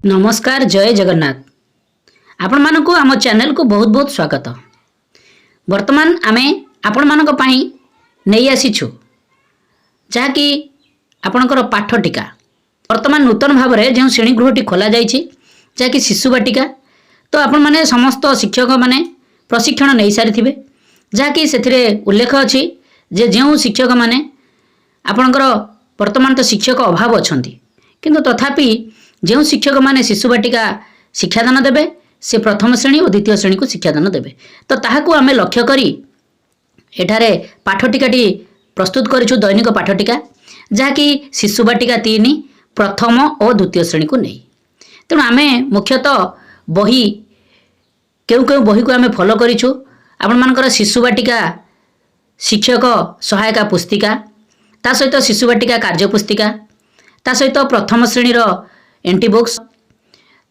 नमस्कार जय जगन्नाथ आपण मानक आम चैनल को बहुत बहुत स्वागत। वर्तमान आमे आपण मानक पई नहीं आसीछु जहाँकि आपणकर पाठ टीका वर्तमान नूतन भाव में जो श्रेणी गृहटी खोल जाइए जहाँकि शिशु बाटिका तो आपण माने समस्त शिक्षक माने प्रशिक्षण नहीं सारी जहाँकि से उल्लेख अच्छी जे जो शिक्षक माने आपणकर वर्तमान तो शिक्षक अभाव अच्छा किंतु तथापि जो शिक्षक माने शिशु बाटिका शिक्षादान देवे से प्रथम श्रेणी और द्वितीय श्रेणी को शिक्षादान देवे तो ताहाकू आमे लक्ष्य करी एठारे पाठटिकाटी प्रस्तुत करिछु दैनिक पाठटिका जहाँकि शिशु बाटिका 3 प्रथम और द्वितीय श्रेणी को नहीं। तेणु आमे मुख्यतः बही केउ केउ बही को आमे फॉलो करिछु आपण मानकर शिशु बाटिका शिक्षक सहायता पुस्तिका ता सहित शिशु बाटिका कार्य पुस्तिका ता सहित प्रथम श्रेणी एंटी बुक्स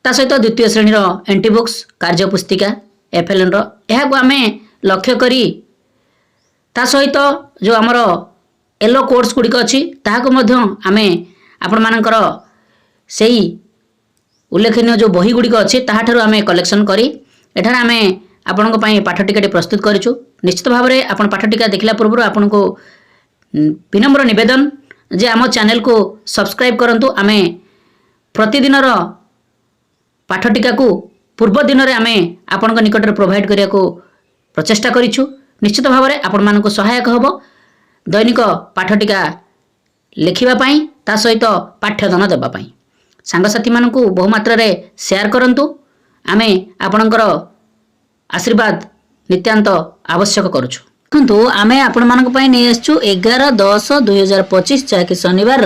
ता सहित द्वितीय श्रेणी एंटी बुक्स कार्य पुस्तिका एफएलएन को आमे लक्ष्य करी ता सहित जो आमर येलो कोर्स गुड़िक अच्छी ताहाको मध्य आमे आपण मानकर सेही उल्लेखनीय जो बही गुड़िक अच्छी ताहाठारु आमे कलेक्शन करी एठार आमे आपणक पई पाठटिकाटी प्रस्तुत करिछु। निश्चित भाव में आपण पाठटिका देखला पूर्व आपनको विनम्र निवेदन जे आम चैनल को सब्सक्राइब करंतु। आमे प्रतिदिनर पाठटिका को पूर्व दिन में आमे आपण निकट में प्रोवाइड करिया को प्रचेष्टा करिछु। निश्चित भाव में आपण मानक सहायक हबो दैनिक पाठटिका लिखिबा पई ता सहित पाठ्यदान देबा पई सांगसाथी मानकु बहु मात्रा रे शेयर करंतु। आमे आपणकर आशीर्वाद नित्यांत आवश्यक करूछु। किंतु आमे आपण मानक पई नै आछू 11/10/2025 जाके शनिवार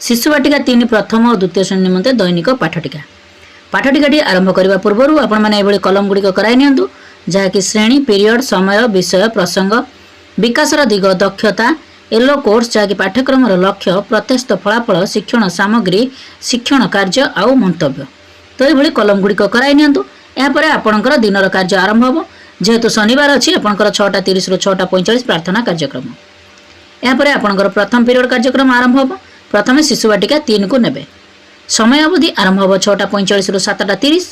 शिशु बाटिका 3 प्रथम और द्वितीय श्रेणी निमंते दैनिक पाठटिका पाठटिकाटी आरंभ करने पूर्व आपण माने एभली कलम गुड़िक कराई नियंतु जहाँकि श्रेणी पीरियड समय विषय प्रसंग विकासर दिग दक्षता येलो कोर्स जहाँकि पाठ्यक्रम लक्ष्य प्रत्यस्त फलाफल शिक्षण सामग्री शिक्षण कार्य आउ मंतव्य तो ये कलम गुड़िक कराई नियंतु। यापर आपणकर दिनर कार्य आरंभ हो जेहेतु शनिवार अच्छी आपणकर 6:30 ରୁ 6:45 प्रार्थना कार्यक्रम यापर आपणकर प्रथम पीरियड कार्यक्रम आरंभ हो। प्रथम शिशु बाटिका 3 को नेबे समय अवधि आरंभ हो 6:45 ରୁ 7:30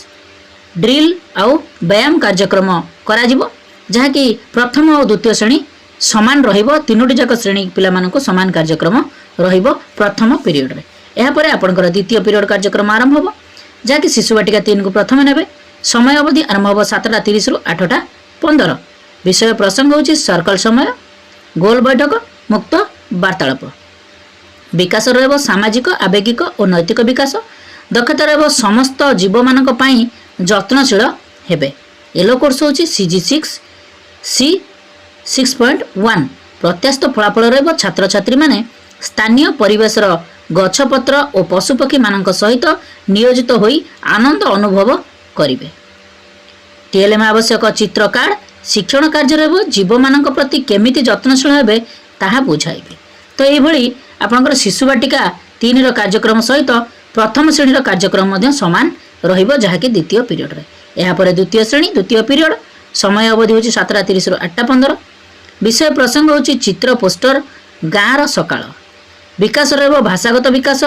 ड्रिल आउ व्यायाम कार्यक्रम करा जिवो जहाँकि प्रथम और द्वितीय श्रेणी समान रहिबो तीनोटी जाक श्रेणी पिला मानको समान कार्यक्रम रहिबो प्रथम पीरियड रे। यापर आपणकर द्वितीय पीरियड कार्यक्रम आरंभ हो जहाँकि शिशु बाटिका 3 को प्रथम नेबे समय अवधि आरंभ हो 7:30 ରୁ 8:15 विषय प्रसंग होची सर्कल समय गोल बैठक मुक्त वार्तालाप विकास रहिबो सामाजिक आवेगिक और नैतिक विकास दक्षता रहिबो समस्त जीव मानक पई जत्नशील हेबे। येलो कोर्स होची CG6 C6.1 प्रत्यास्थ फलाफल रहिबो छात्र छात्री माने स्थानीय परिवेशर गछपत्र और पशुपक्षी मानक सहित नियोजित होई आनंद अनुभव करिवे। टीएलएम आवश्यक चित्र कार्ड शिक्षण कार्य रहिबो जीव मानक प्रति केमिति जत्नशील हेबे ताहा बुझाइबे। तो एभली आपणकर शिशु बाटिका 3 कार्यक्रम सहित प्रथम श्रेणी कार्यक्रम मध्य समान रहिबो जहाँकि द्वितीय पीरियड रे। यहाँ पर द्वितीय श्रेणी द्वितीय पीरियड समय अवधि होची 7:30 ରୁ 8:15 विषय प्रसंग होची चित्र पोस्टर गाँर सकाळ विकास रहिबो भाषागत विकास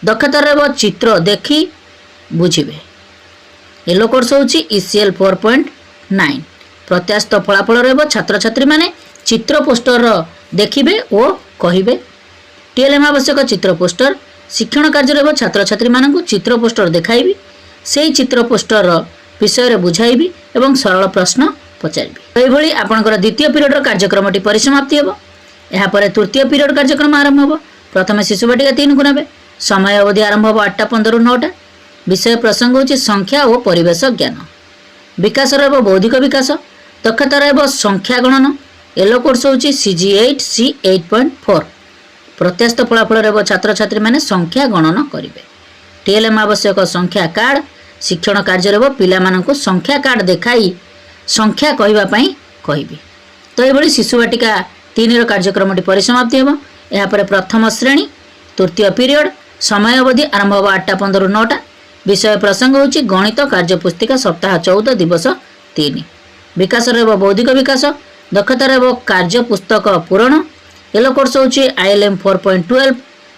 दक्षता रहिबो चित्र देखी बुझिबे। येलो कोर्स होची ECL 4.9 प्रत्यास्थ फलाफल रहिबो छात्र छात्री माने चित्र पोस्टर देखिबे और कहिबे। टीएलएम आवश्यक चित्र पोस्टर शिक्षण कार्य रहिबो छात्र छात्री मानकु चित्र पोस्टर देखाइबी सेही चित्र पोस्टर विषय रे बुझाइबी एवं सरल प्रश्न पचारिबी। एभली आपणकर द्वितीय पीरियड कार्यक्रमटी परिसमाप्ति हेबो। यहाँ पर तृतीय पीरियड कार्यक्रम आरंभ हो। प्रथम शिशु बाटिका 3 को नेबे समय अवधि आरंभ हो 8:15 ରୁ 9:00 विषय प्रसंग होची संख्या और परिवेश ज्ञान विकास रहिबो बौद्धिक विकास दक्षता रहिबो संख्या गणन येलो कोर्स होची CG8 C8.4 प्रत्यास्थ फलाफल रहिबो छात्र छात्री माने संख्या गणन करिवे। टीएलएम आवश्यक संख्या कार्ड शिक्षण कार्य रहिबो पिला मानकु संख्या कार्ड देखाई संख्या कहिबा पई कहिबी। तो एभली शिशु बाटिका 3 कार्यक्रमटी परिसमाप्ति हेबो। यहाँ पर प्रथम श्रेणी तृतीय पीरियड समय अवधि आरंभ हो 8:15 ରୁ 9:00 विषय प्रसंग होची गणित कार्य पुस्तिका सप्ताह 14 दिवस 3 विकास रहिबो बौद्धिक विकास दक्षता रहिबो कार्य पुस्तक पूरण येलो कोर्स होची ILM 4.12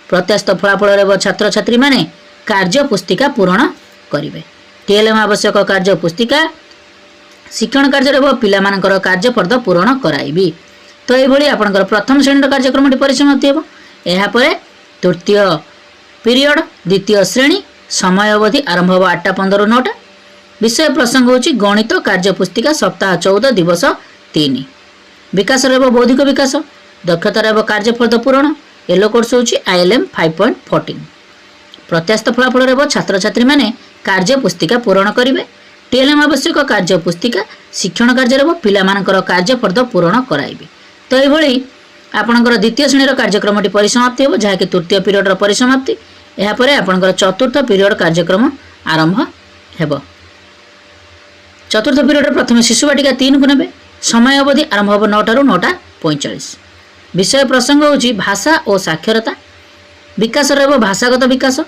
प्रत्यास्थ फलाफल छात्र छात्री माने कार्य पुस्तिका पूरण करेंगे। टीएलएम आवश्यक कार्य पुस्तिका शिक्षण कार्य पिलामानकर कार्यफर्द पूरण कराइबी। तो ये आपंकर प्रथम श्रेणी कार्यक्रम परिसमाप्ति हो। यापर तृतीय पीरियड द्वितीय श्रेणी समय अवधि आरंभ हो 8:15 ରୁ 9ଟା। विषय प्रसंग होची गणित कार्य पुस्तिका सप्ताह 14 दिवस 3। विकास रह बौद्धिक विकास दक्षता रह कार्यफर्द पूरण येलो कोर्स होची ILM 5.14। प्रत्यास्थ फलाफल रह छात्र छात्री माने कार्य पुस्तिका पूरण करेंगे। टीएलएम आवश्यक कार्य पुस्तिका शिक्षण कार्य रह पिलामानकर कार्यफर्द पूरण कराइबे। तो ये आपणकर द्वितीय श्रेणी कार्यक्रम परिसमाप्ति हो जहाँकि तृतीय पीरियड परिसमाप्ति। यापर आपणकर चतुर्थ पीरियड कार्यक्रम आरंभ हेब। चतुर्थ पीरियड प्रथम शिशु बाटिका 3 को नेबे। समय अवधि आरंभ हो 9टा ରୁ 9:45। विषय प्रसंग होची भाषा और साक्षरता विकास रह भाषागत विकास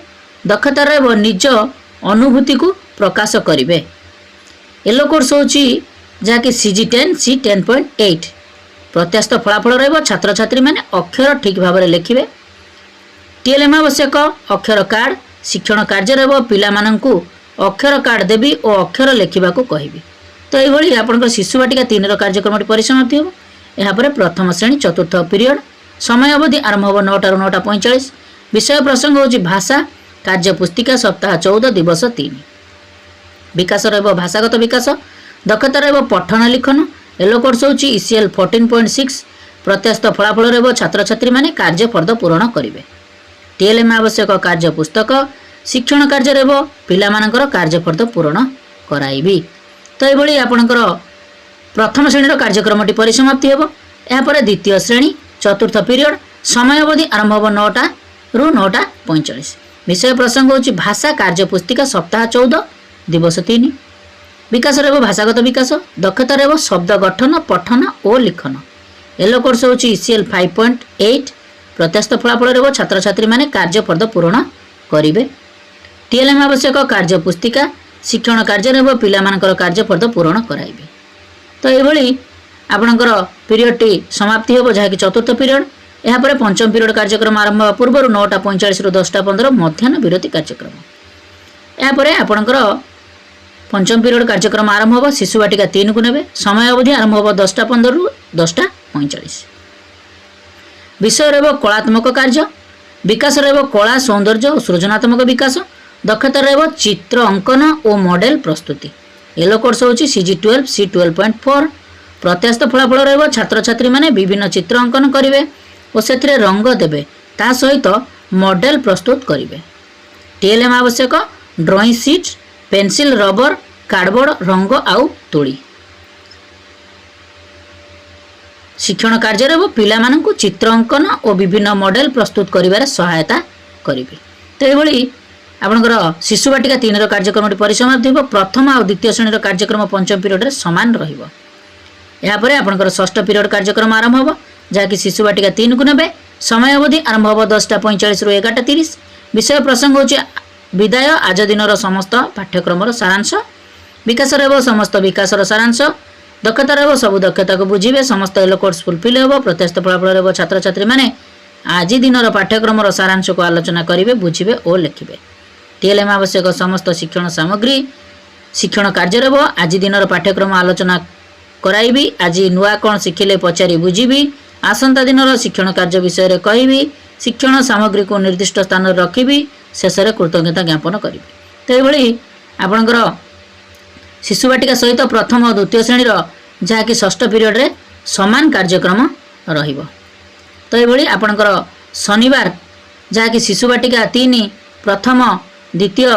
दक्षता रह निज अनुभूति को प्रकाश करेंगे। येलो कोर्स होची जहाँकि CG10 C10.8। प्रत्यास्थ फलाफल रह छात्र छात्री माने अक्षर ठीक भाव में लिखिबे। टीएलएम आवश्यक अक्षर कार्ड शिक्षण कार्य रह पिलामानंकु अक्षर कार्ड देवी और अक्षर लिखा कहबी। तो ये आपंकर शिशु बाटिका 3 कार्यक्रम परिसमाप्ति हो। यापर प्रथम श्रेणी चतुर्थ पीरियड समय अवधि आरंभ हो 9टा ରୁ 9:45। विषय प्रसंग होची भाषा कार्य पुस्तिका सप्ताह 14 दिवस 3। विकास रह भाषागत विकास दक्षता रह पठन लिखन येलो कोर्स होची ECL 14.6। प्रत्यास्थ फलाफल रह छात्र छात्री माने कार्यफर्द पूरण करेंगे। टीएलएम आवश्यक कार्य पुस्तक शिक्षण कार्य रह पिलामानकर कार्यफर्द पूरण कराइबी। तो ये आपणकर प्रथम श्रेणी कार्यक्रम परिसमाप्ति हो। यापर द्वितीय श्रेणी चतुर्थ पीरियड समय अवधि आरंभ हो 9टा ରୁ 9:45। विषय प्रसंग होची भाषा कार्य पुस्तिका सप्ताह 14 दिवस 3। विकास रह भाषागत विकास दक्षता रह शब्द गठन पठन और लिखन येलो कोर्स होची ECL 5.8। प्रत्यास्थ फलाफल रह छात्र छात्री माने कार्यफर्द पूरण करेंगे। टीएलएम आवश्यक कार्य पुस्तिका शिक्षण कार्य रह पिलामानकर कार्यफर्द पूरण कराइबे। तो ये आपणकर पीरियड टी समाप्ति हो जहाँकि चतुर्थ पीरियड। यापर पंचम पीरियड कार्यक्रम आरंभ पूर्व 9:45 ରୁ 10:15 मध्याह्न विरति कार्यक्रम। यापर आपणकर पंचम पीरियड कार्यक्रम आरंभ हो शिशु बाटिका 3 को नेबे। समय अवधि आरंभ हो 10:15 ରୁ 10:45। विषय रह कलात्मक कार्य विकास रह कला सौंदर्य और सृजनात्मक विकास दक्षता रह चित्र अंकन और मॉडल प्रस्तुति येलो कोर्स होची CG12 C12.4। प्रत्यास्थ फलाफल रह छात्र छात्री माने विभिन्न चित्र अंकन करेंगे और से रंग देवे ता सहित मॉडल प्रस्तुत करेंगे। टीएलएम आवश्यक drawing seat pencil rubber cardboard रंग आउ तुली। शिक्षण कार्य रह पिलामानंकु चित्र अंकन और विभिन्न मॉडल प्रस्तुत करिबार सहायता करेंगे। तो ये आपंकर शिशु बाटिका 3 कार्यक्रम परिसमाप्ति हो। प्रथम और द्वितीय श्रेणी कार्यक्रम पंचम पीरियड सामान रहिबो। यापर आपंकर षष्ठ पीरियड कार्यक्रम आरंभ हो जहाँकि शिशु बाटिका 3 को नेबे। समय अवधि आरंभ हो 10:45 ରୁ 11:30। विषय प्रसंग होची विदाय आज दिन समस्त पाठ्यक्रम सारांश विकास रह समस्त विकासर सारांश दक्षता रह सबु दक्षता को बुझे समस्त येलो कोर्स फुलफिल हो। प्रत्यास्थ फलाफल रह छात्र छात्री माने आज दिन पाठ्यक्रम सारांश को आलोचना करेंगे बुझे और लिखे। टीएलएम आवश्यक समस्त शिक्षण सामग्री शिक्षण कार्य रह आज दिन पाठ्यक्रम आलोचना कराइबी। आज नुआ कौन शिखिले पचारि बुझी आसंता दिन शिक्षण कार्य विषय कहबी। शिक्षण सामग्री को निर्दिष्ट स्थान रखी शेष में कृतज्ञता ज्ञापन करी। तो ये आपणकर शिशु बाटिका सहित प्रथम और द्वितीय श्रेणी जहाँकि षष्ठ पीरियड रे समान कार्यक्रम रहिबो। तो ये आपणकर शनिवार जहाँकि शिशु बाटिका 3 प्रथम द्वितीय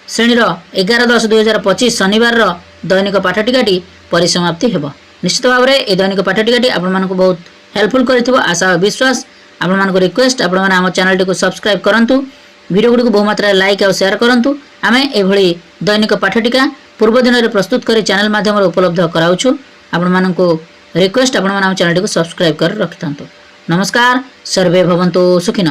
श्रेणी 11/10/2025 शनिवार दैनिक पाठटिकाटी परिसमाप्ति हेब। निश्चित भाव में ये दैनिक पाठटिकाटी आपको बहुत हेल्पफुल कर आशा और विश्वास। आपको रिक्वेस्ट आम चैनल टी सब्सक्राइब करूँ वीडियो गुड़ी बहुमात्रा लाइक और शेयर करूँ। आम ये दैनिक पाठटिका पूर्व दिन में प्रस्तुत कर चैनल माध्यम उपलब्ध कराऊँ। आपको रिक्वेस्ट आप चैनल टी सब्सक्राइब कर रखि था। नमस्कार सर्वे भवन्तु सुखिन।